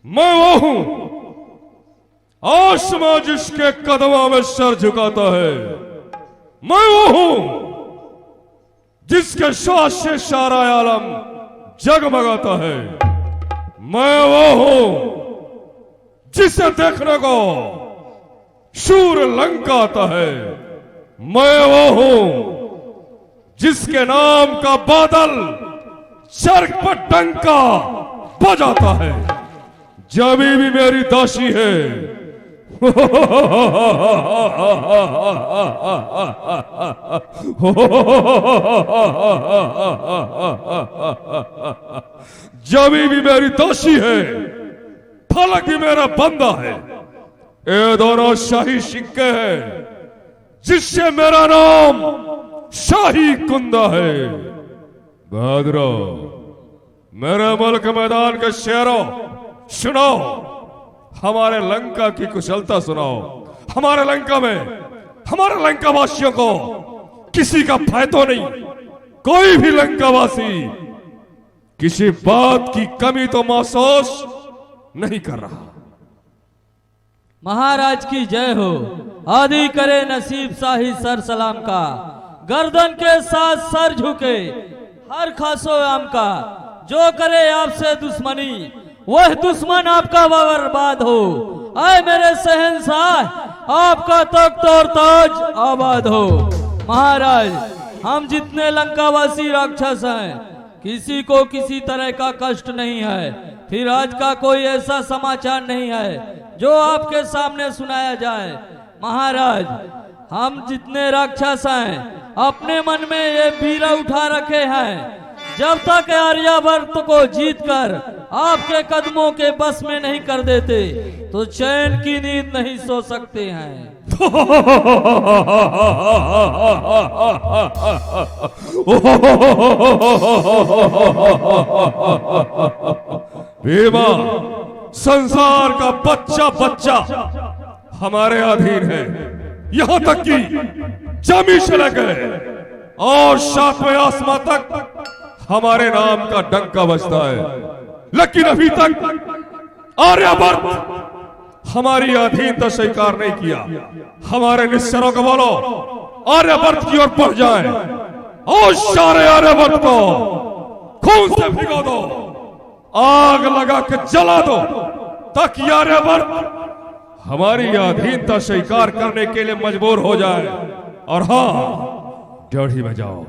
मैं वो हूं आसमां जिसके कदमों में सर झुकाता है। मैं वो हूं जिसके श्वास से सारा आलम जगमगाता है। मैं वो हूं जिसे देखने को सूर्य लंका आता है। मैं वो हूं जिसके नाम का बादल स्वर्ग पर डंका बजाता है। जब भी मेरी दासी है जब भी मेरी दासी है, फलक भी मेरा बंदा है। ये दोनों शाही सिक्के हैं जिससे मेरा नाम शाही कुंदा है। बहादुरो, मेरे मुल्क मैदान के शेरों, सुनाओ हमारे लंका की कुशलता सुनाओ। हमारे लंका में हमारे लंका वासियों को किसी का भय तो नहीं। कोई भी लंकावासी किसी बात की कमी तो महसूस नहीं कर रहा। महाराज की जय हो। आदि करे नसीब शाही सर सलाम का, गर्दन के साथ सर झुके हर खासो आम का। जो करे आपसे दुश्मनी वह दुश्मन आपका बर्बाद हो। आए मेरे शहंशाह आपका तख्त और ताज आबाद हो। महाराज, हम जितने लंकावासी राक्षस हैं किसी को किसी तरह का कष्ट नहीं है। फिर आज का कोई ऐसा समाचार नहीं है जो आपके सामने सुनाया जाए। महाराज, हम जितने राक्षस हैं अपने मन में ये बीरा उठा रखे हैं, जब तक आर्यावर्त को जीतकर आपके कदमों के बस में नहीं कर देते तो चैन की नींद नहीं सो सकते हैं। भीमा, संसार का बच्चा बच्चा हमारे अधीन है। यहां तक कि जमी से लेकर और सातवें आसमां तक हमारे नाम का डंका बजता है। लेकिन अभी तक आर्यावर्त हमारी अधीनता स्वीकार नहीं किया। हमारे निश्चरों को बोलो आर्यावर्त की ओर बढ़ जाए और सारे आर्यावर्त को खून से भिगो दो, आग लगा के जला दो, ताकि आर्यावर्त हमारी अधीनता स्वीकार करने के लिए मजबूर हो जाए। और हाँ, ड्योढ़ी में जाओ,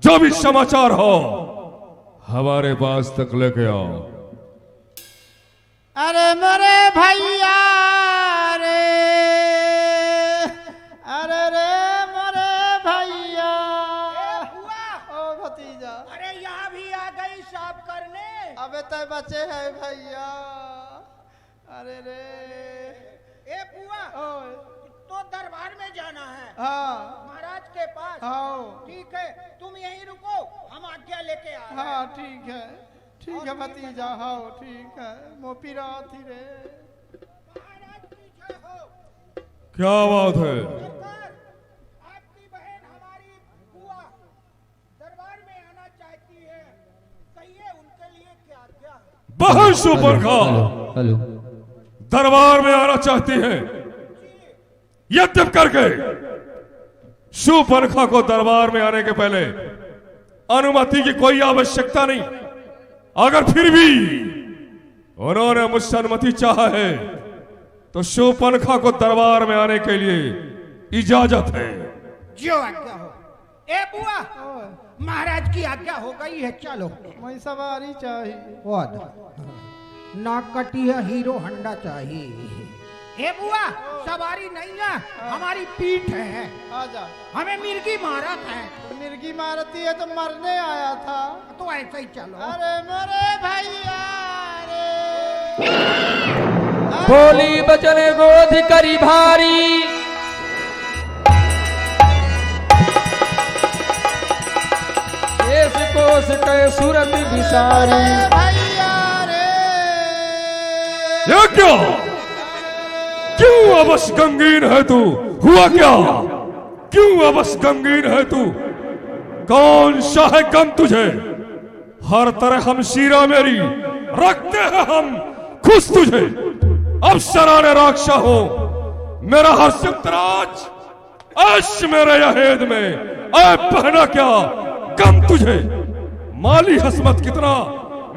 जो भी समाचार हो हमारे पास तक लेके आओ। अरे मेरे भैया रे, अरे रे मेरे भैया। ओ भतीजा, अरे यहाँ भी आ गई साफ करने। अबे तय बचे है भैया। अरे रे ए बुआ, तो दरबार में जाना है। हाँ महाराज के पास। हाँ ठीक है, तुम यहीं रुको, हम आज्ञा लेके आ रहे हैं। हाँ ठीक है, ठीक है भतीजा। हाँ ठीक है, मोपी रात ही रे। महाराज पीछे हो। क्या बात है? सरकार, आपकी बहन हमारी बुआ दरबार में आना चाहती है, कहिए उनके लिए क्या आज्ञा है। बहन सुपर्णखा हेलो, दरबार में आना चाहती है। यद्यप करके सुपर्णखा को दरबार में आने के पहले अनुमति की कोई आवश्यकता नहीं। अगर फिर भी उन्होंने मुझसे अनुमति चाहा है तो सुपर्णखा को दरबार में आने के लिए इजाजत है। जो आज्ञा हो। ए बुआ, महाराज की आज्ञा हो गई है, चलो। मैं सवारी चाहिए। ना कटी है, हीरो हंडा चाहिए। ए बुआ, सवारी नहीं है, हमारी पीठ है। आजा। हमें मिर्गी मारत है। मिर्गी मारती है तो मरने आया था। तो ऐसे ही चलो। अरे मेरे भैया रे। बोली बचन गोध करी भारी, देश कोश के सूरत विसारी। भैया रे। ये क्या? क्यों अबस गमगीन है तू? हुआ क्या? क्यों अबस गमगीन है तू? कौन सा है गम तुझे? हर तरह हम शीरा मेरी रखते हैं हम खुश तुझे अब शराने राक्षा हो मेरा हर्षराज ऐश मेरे यहेद में ऐ पहना क्या गम तुझे माली हसमत कितना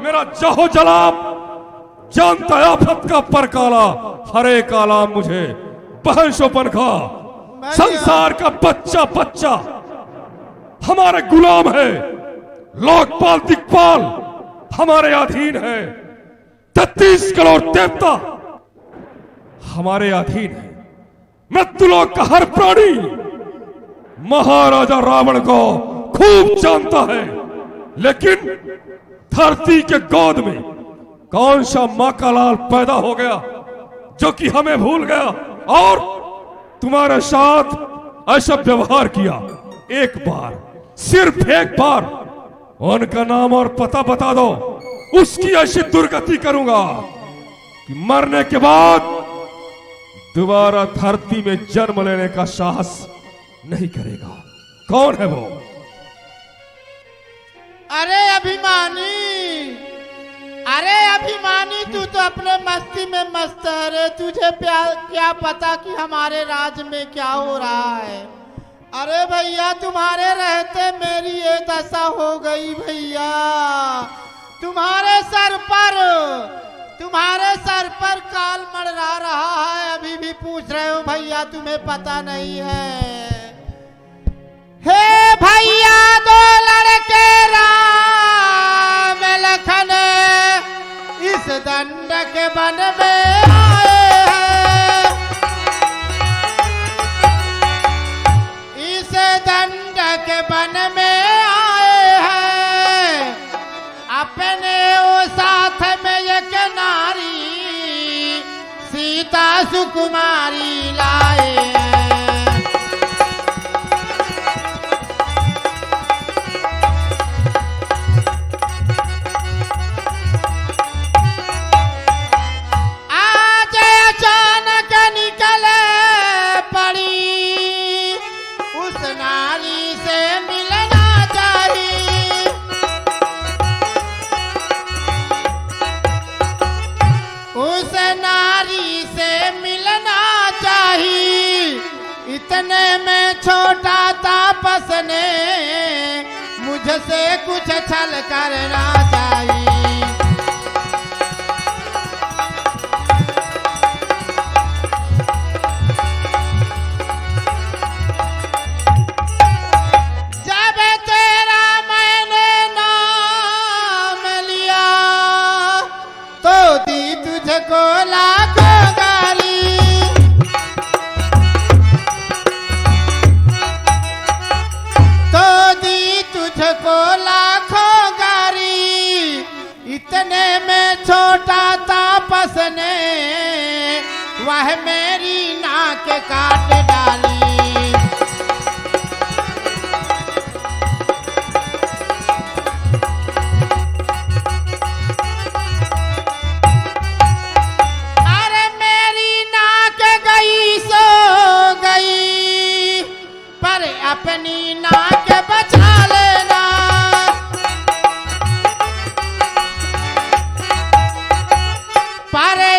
मेरा जहो जलाब जानता आफत का परकाला हरे काला मुझे बहन शोपन खा संसार का बच्चा बच्चा हमारे गुलाम है लोकपाल दिक्पाल हमारे अधीन है 33 करोड़ देवता हमारे अधीन है मृत्युलोक का हर प्राणी महाराजा रावण को खूब जानता है लेकिन धरती के गोद में कौन सा मां का लाल पैदा हो गया जो कि हमें भूल गया और तुम्हारे साथ ऐसा व्यवहार किया एक बार सिर्फ एक बार उनका नाम और पता बता दो उसकी ऐसी दुर्गति करूंगा कि मरने के बाद दोबारा धरती में जन्म लेने का साहस नहीं करेगा कौन है वो अरे अभिमानी तू तो अपने मस्ती में मस्त है रे तुझे क्या पता कि हमारे राज्य में क्या हो रहा है। अरे भैया तुम्हारे रहते मेरी ये दशा हो गई भैया तुम्हारे सर पर काल मंडरा रहा है अभी भी पूछ रहे हो भैया तुम्हें पता नहीं है। हे भैया दो लड़के राम लखन इस दंड के वन में आए हैं इस दंड के वन में आए हैं अपने वो साथ में एक नारी सीता सुकुमारी लाए हैं। इतने में छोटा तापस ने मुझसे कुछ छल करना चाहिए। जब तेरा मैंने नाम लिया तो दी तुझको लाखों गाली तुझको लाखों गारी इतने में छोटा तापस ने वह मेरी नाक काट डाली। अरे मेरी नाक गई सो गई पर अपनी नाक बचा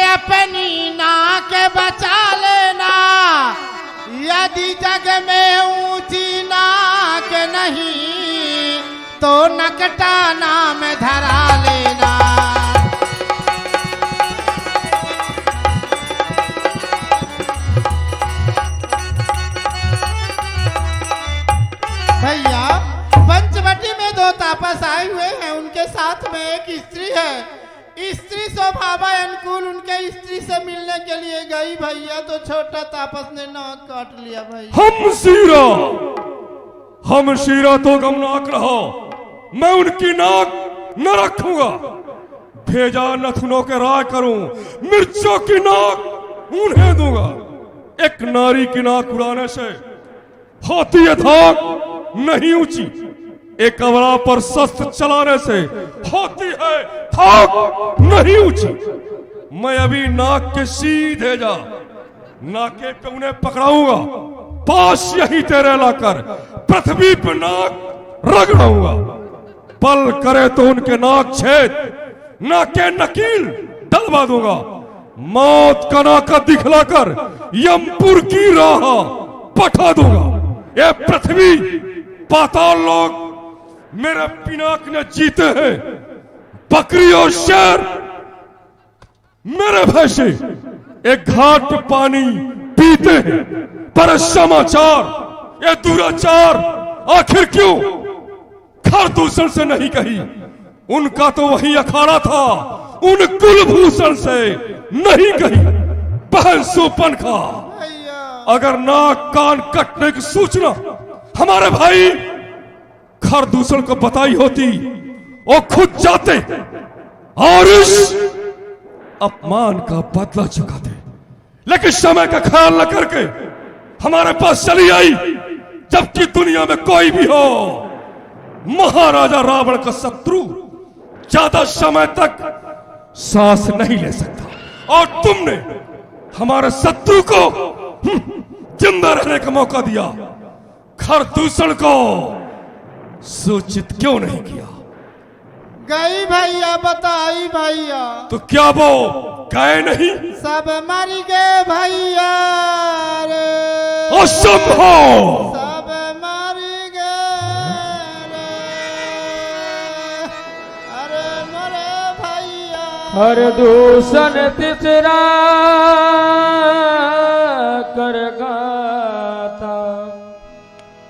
अपनी नाक बचा लेना यदि जग में ऊंची नाक नहीं तो नकटा नाम धरा लेना। भैया पंचवटी में दो तापस आए हुए हैं उनके साथ में एक स्त्री है स्त्री स्वभाव अनुकूल उनके स्त्री से मिलने के लिए गई भैया तो छोटा तापस ने नाक काट लिया भाई। हम शीरा तो गमनाक रहो मैं उनकी नाक न रखूंगा भेजा नथुनों के राय करूं मिर्चों की नाक उन्हें दूंगा। एक नारी की नाक उड़ाने से होती है धाक नहीं ऊंची एक अवला पर शस्त्र चलाने से होती है थाक नहीं ऊंची। मैं अभी नाक के सीधे जा नाके पे उन्हें पकड़ाऊंगा पास यही तेरे लाकर पृथ्वी पर नाक रगड़ाऊंगा पल करे तो उनके नाक छेद नाके नकील डल दबा दूंगा। मौत का नाका दिखलाकर यमपुर की राह पठा दूंगा। ये पृथ्वी पाताल लोग मेरे पिनाक ने जीते हैं। बकरी और शेर मेरे भैंसे एक घाट पे पानी पीते हैं, पर समाचार ये दुराचार आखिर क्यों खरदूषण से नहीं कही? उनका तो वही अखाड़ा था, उन कुलभूषण से नहीं कही। बहन सुपनखा, अगर नाक कान कटने की सूचना हमारे भाई खरदूषण को बताई होती, वो खुद जाते और इस अपमान का बदला चुकाते। लेकिन समय का ख्याल न करके हमारे पास चली आई, जबकि दुनिया में कोई भी हो महाराजा रावण का शत्रु ज्यादा समय तक सांस नहीं ले सकता। और तुमने हमारे शत्रु को जिंदा रहने का मौका दिया। खरदूषण को सूचित क्यों नहीं किया? गई भैया, बताई भैया। तो क्या वो गए नहीं? सब मर गए भैया रे, असंभव। सब मर गए रे, अरे मरे भैया। खरदूषण तिसरा कर गाता,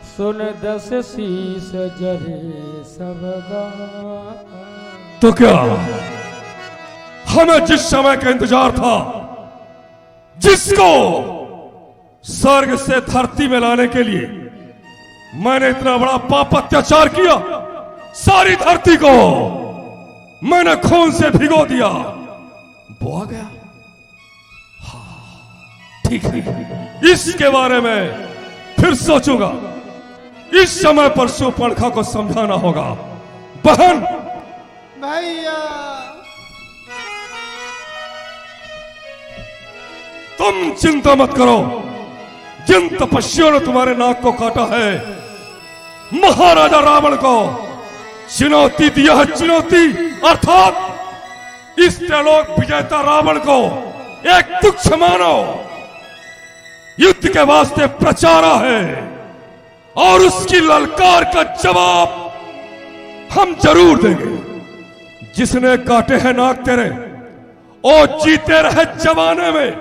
सुन दस शीस जरे सब गाता। तो क्या हमें जिस समय का इंतजार था, जिसको स्वर्ग से धरती में लाने के लिए मैंने इतना बड़ा पाप अत्याचार किया, सारी धरती को मैंने खून से भिगो दिया, वो आ गया। हाँ, ठीक है, इसके बारे में फिर सोचूंगा। इस समय पर सुपर्णखा को समझाना होगा। बहन भैया, तुम चिंता मत करो। जिन तपस्वियों ने तुम्हारे नाक को काटा है, महाराजा रावण को चुनौती दिया है। चुनौती अर्थात इस त्रैलोक विजेता रावण को एक तुच्छ मानो, युद्ध के वास्ते प्रचारा है, और उसकी ललकार का जवाब हम जरूर देंगे। जिसने काटे हैं नाक तेरे, ओ जीते रहे जमाने में,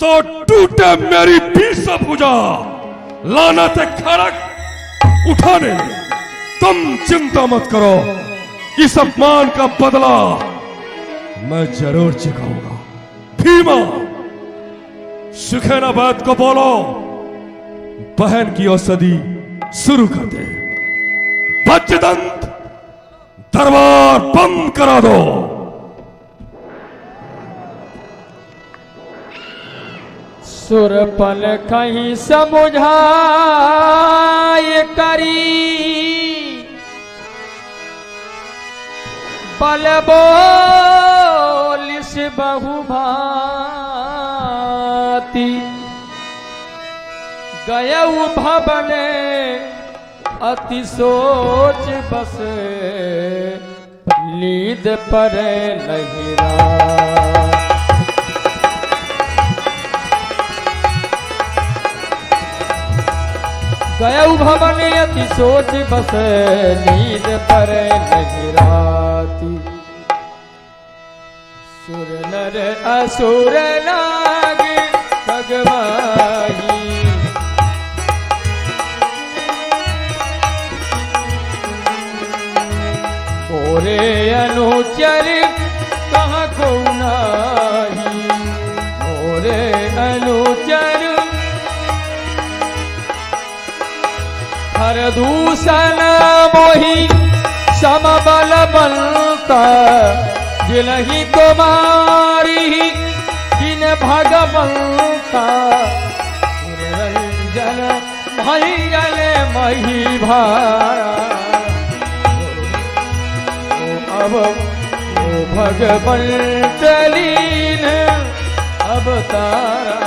तो टूटे मेरी 20 भुजा, लानत खड़क उठाने। तुम चिंता मत करो, इस अपमान का बदला मैं जरूर चुकाऊंगा। भीमा, सुखेना बात को बोलो, बहन की औषधि शुरू कर दे। वज्रदंत, दरबार बंद करा दो। सुरपन कहीं समुझाए करी, बल बोलिस बहुभांति। गयऊ भवने अति सोच बस, नींद परे लहिरा। गयऊ भवन अति सोच बस, नींद परे लहिराती। सुर नर असुर नाग खगमाही, मोरे अनुचर कहाँ को नाही, मोरे अनुचर खरदूषण मोहि समबल बलता। जिनहि कुमारी जिन भगवंता, निरंजन भैयल मही भारा। अब ओ भगवंत लीन अवतारा,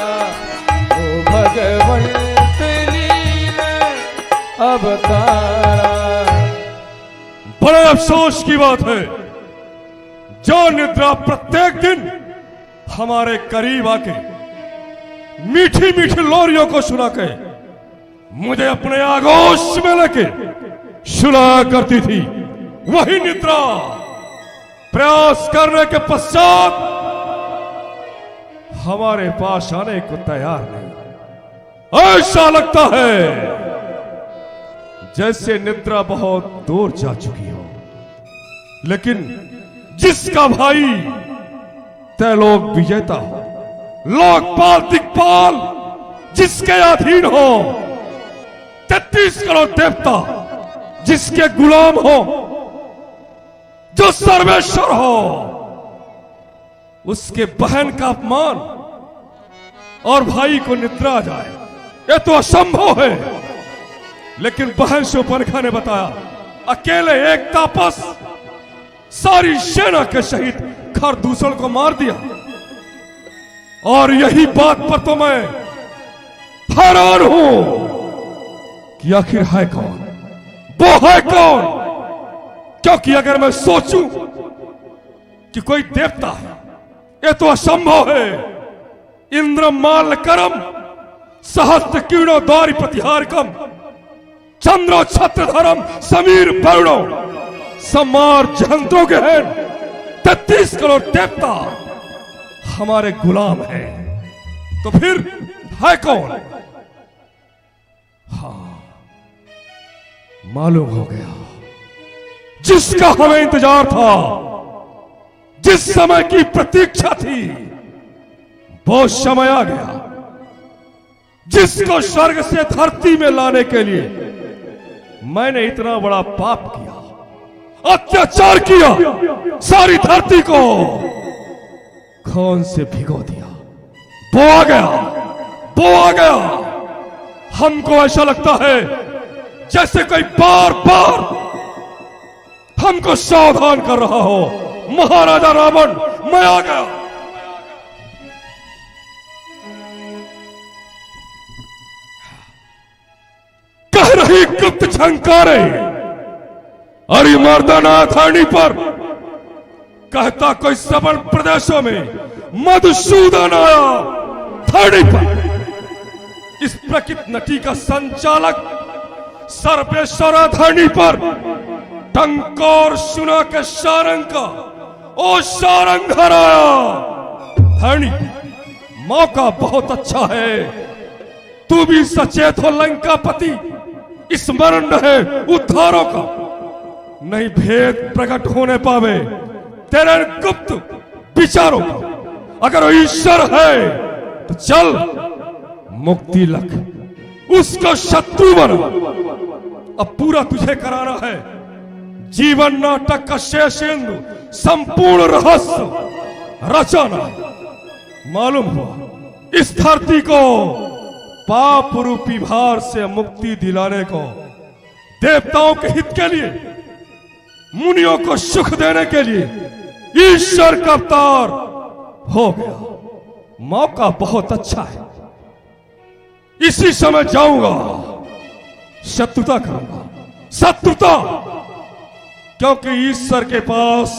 ओ भगवंत लीन अवतारा। बड़े अफसोस की बात है, जो निद्रा प्रत्येक दिन हमारे करीब आके मीठी मीठी लोरियों को सुना के मुझे अपने आगोश में लेके सुलाया करती थी, वही निद्रा प्रयास करने के पश्चात हमारे पास आने को तैयार नहीं। ऐसा लगता है जैसे निद्रा बहुत दूर जा चुकी हो, लेकिन जिसका भाई त्रैलोक विजेता हो, लोकपाल दिक्पाल जिसके अधीन हो, 33 करोड़ देवता जिसके गुलाम हो, जो सर्वेश्वर हो, उसके बहन का अपमान और भाई को निद्रा आ जाए, यह तो असंभव है। लेकिन बहन शूर्पणखा ने बताया, अकेले एक तापस सारी सेना के सहित खरदूषण को मार दिया। और यही बात पर तो मैं हैरान हूं कि आखिर है कौन, वो है कौन? क्योंकि अगर मैं सोचूं कि कोई देवता है, यह तो असंभव है। इंद्र माल करम सहस्त्र किरणों द्वारि प्रतिहारकम चंद्रो छत्र धरम समीर वरुणो समार जहंत्रों के हैं 33 करोड़ देवता हमारे गुलाम हैं, तो फिर है कौन? हाँ, मालूम हो गया, जिसका हमें इंतजार था, जिस समय की प्रतीक्षा थी, वो समय आ गया। जिसको स्वर्ग से धरती में लाने के लिए मैंने इतना बड़ा पाप किया, अत्याचार किया, सारी धरती को खून से भिगो दिया, वो आ गया, वो आ गया। हमको ऐसा लगता है जैसे कोई बार बार हमको सावधान कर रहा हो, महाराजा रावण मैं आ गया। कह रही गुप्त झंकारे अरिमर्दना थानी पर, कहता कोई श्रवण प्रदेशों में मधुसूदन आया थानी पर। इस प्रकृत नटी का संचालक सर्वेश्वर धानी पर टंकोर सुना के सारंग का ओ सारंग हराया। धानी, मौका बहुत अच्छा है, तू भी सचेत हो लंकापति, स्मरण रहे उद्धारों का, नहीं भेद प्रकट होने पावे तेरे गुप्त विचारों का। अगर ईश्वर है तो चल मुक्ति लख, उसका शत्रु बन। अब पूरा तुझे कराना है जीवन नाटक का शेषेंद्र संपूर्ण रहस्य रचाना। मालूम हुआ इस धरती को पाप रूपी भार से मुक्ति दिलाने को, देवताओं के हित के लिए, मुनियों को सुख देने के लिए ईश्वर का अवतार हो गया। मौका बहुत अच्छा है, इसी समय जाऊंगा, शत्रुता करूंगा, शत्रुता। क्योंकि ईश्वर के पास,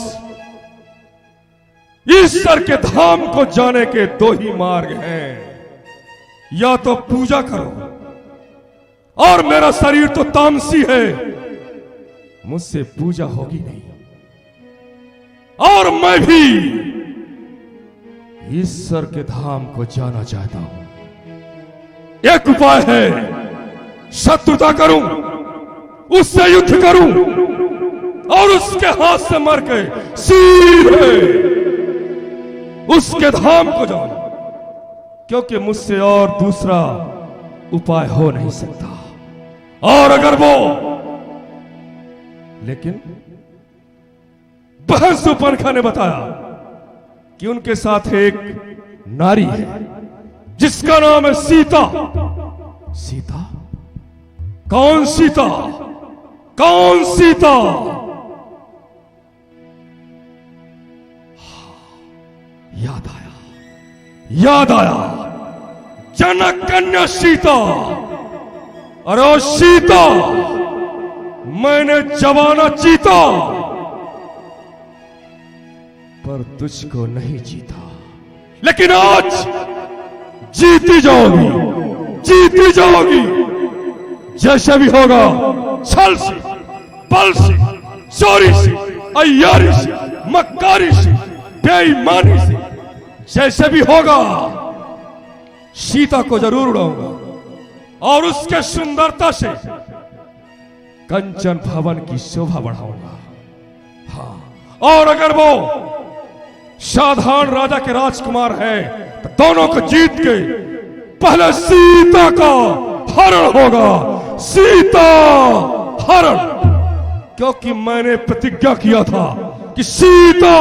ईश्वर के धाम को जाने के दो ही मार्ग हैं, या तो पूजा करो, और मेरा शरीर तो तामसी है, मुझसे पूजा होगी नहीं, और मैं भी ईश्वर के धाम को जाना चाहता हूं। एक उपाय है, शत्रुता करूं, उससे युद्ध करूं, और उसके हाथ से मर के सीधे उसके धाम को जाऊं, क्योंकि मुझसे और दूसरा उपाय हो नहीं सकता। और अगर वो, लेकिन बहन शूर्पणखा ने बताया कि उनके साथ एक नारी है जिसका नाम है सीता। सीता? कौन सीता? कौन सीता? याद आया, याद आया, जनक कन्या सीता। अरे सीता, मैंने जवाना चीता, पर तुझको नहीं जीता, लेकिन आज जीती जाओगी, जीती जाओगी। जैसे भी होगा, छल से, बल से, चोरी से, अय्यारी से, मक्कारी से, बेईमानी से, जैसे भी होगा, सीता को जरूर उड़ाऊंगा और उसके सुंदरता से कंचन भवन की शोभा बढ़ाऊंगा। हाँ, और अगर वो साधारण राजा के राजकुमार है तो दोनों को जीत के पहले सीता का हरण होगा, सीता हरण। क्योंकि मैंने प्रतिज्ञा किया था कि सीता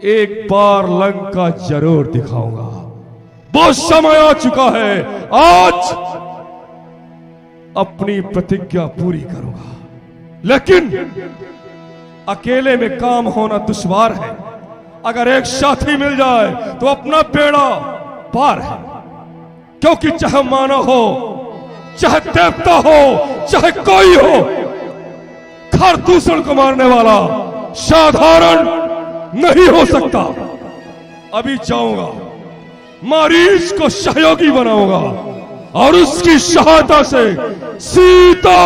एक बार लंका जरूर दिखाऊंगा। वो समय आ चुका है, आज अपनी प्रतिज्ञा पूरी करूंगा। लेकिन अकेले में काम होना दुश्वार है, अगर एक साथी मिल जाए तो अपना बेड़ा पार है। क्योंकि चाहे मानव हो, चाहे देवता हो, चाहे कोई हो, खर दूसरे को मारने वाला साधारण नहीं हो सकता। अभी जाऊंगा, मारीच को सहयोगी बनाऊंगा और उसकी सहायता से सीता